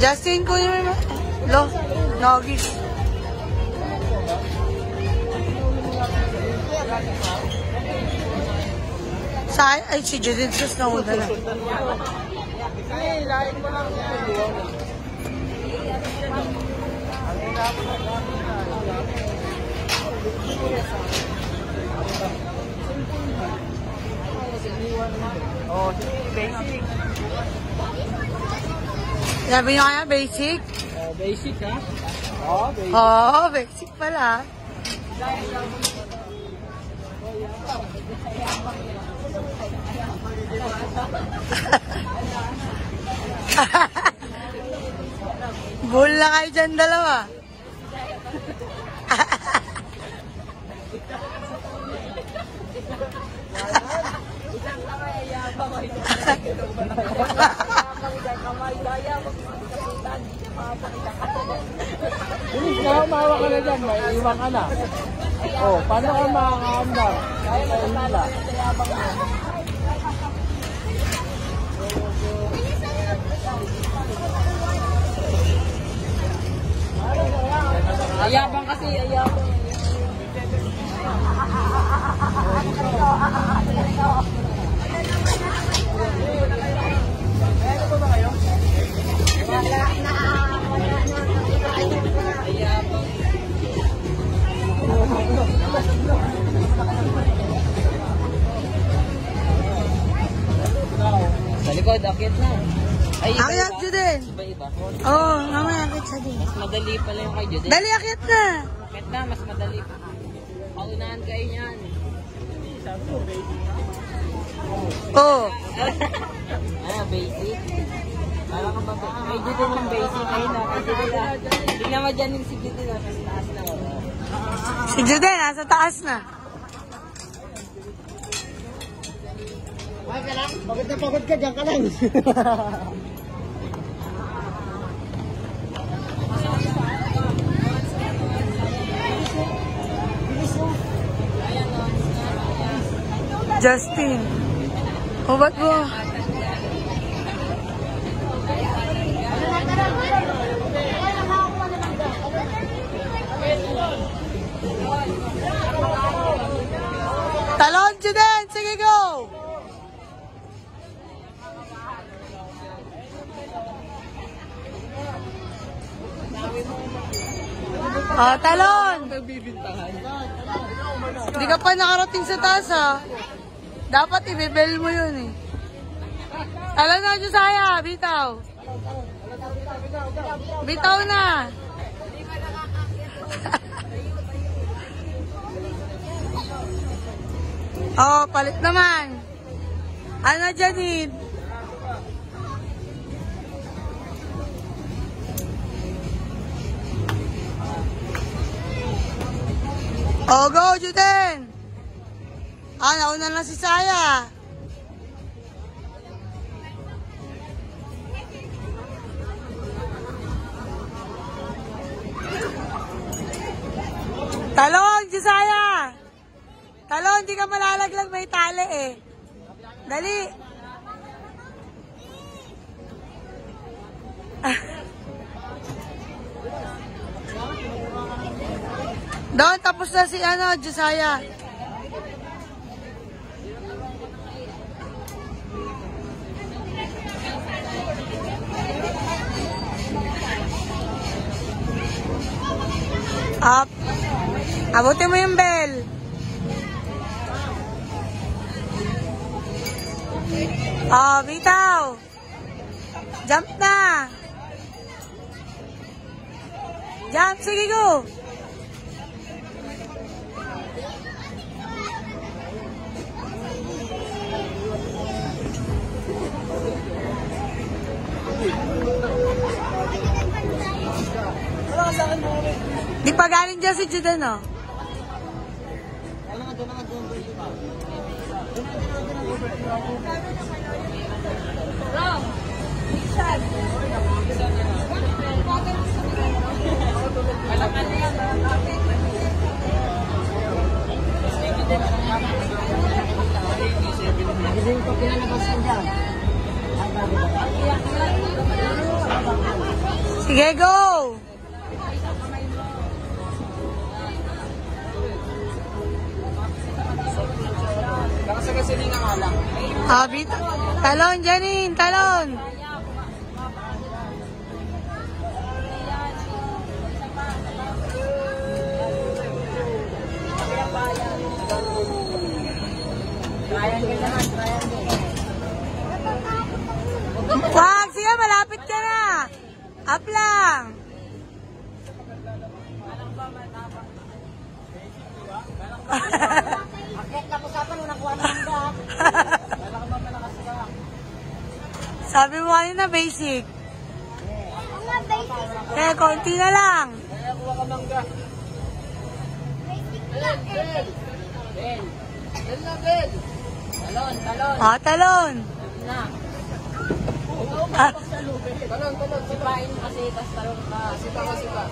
Justin, kunin mo. Lo, nogis. Ay, si Judith sus na una na. Oh, basic. Sabi nyo kaya basic? Basic ha? Oh, basic. Oo, basic pala. Bull na kayo dyan dalawa. Mawa ka na dyan, may iwan ka na. Oh, paano ka makakaandar? Kaya ka hila. Ayabang kasi, ayabang. Sa likod, akit na. Ay, Akyat dyan din. Iba-iba. Oo, mamaya akit siya din. Mas madali pala yung kay Jude. Dali, akit na. Akit na, mas madali. Paunahan kayo niyan. Oo. Basic. Parang ka ba? Kay Jude lang basic. Ayun na, kay Jude lang. Tingnan mo dyan yung si Jude lang. Kasi taas na. Si Jude, nasa taas na. Ay ka lang? Pagod na pagod ka, dyan ka lang. Justin. O, ba't mo? Talon, Juden! Sige, go! Oh, talon! Hindi ka pa nakarating sa taas, ha? Dapat ibebel mo yun, eh. Talon na, Josiah! Bitaw! Bitaw na! Oh, palit naman. Ano, Janine? Oh, go, Juden! Nauna na si Saya. Talon, Josiah! Talon, hindi ka malalaglag, may tali eh. Dali. Doon, tapos na si Josiah. Up. Abutin mo yung bell. Oh, bitaw. Jump na. Jump, sige go. Di pa galing dyan si Jude, no? Kasi yung pinalabas ko dyan. Sige, go! Nakasagasilina nga lang. Habit. Talon, Janine, talon. Wag, sige, malapit ka na. Up lang. Akit na usapan nung nakuha ng handa. Sabi mo kanina basic. Mga basic. Eh, konti na lang. Kaya kuha ka mangga. Basic lang. Bel. Bel na, Bel. Talon, talon. Ah, talon. Na. Ah, Talon, talon. Sipain mo kasi, tas talon ka. Sipa ka, sipa.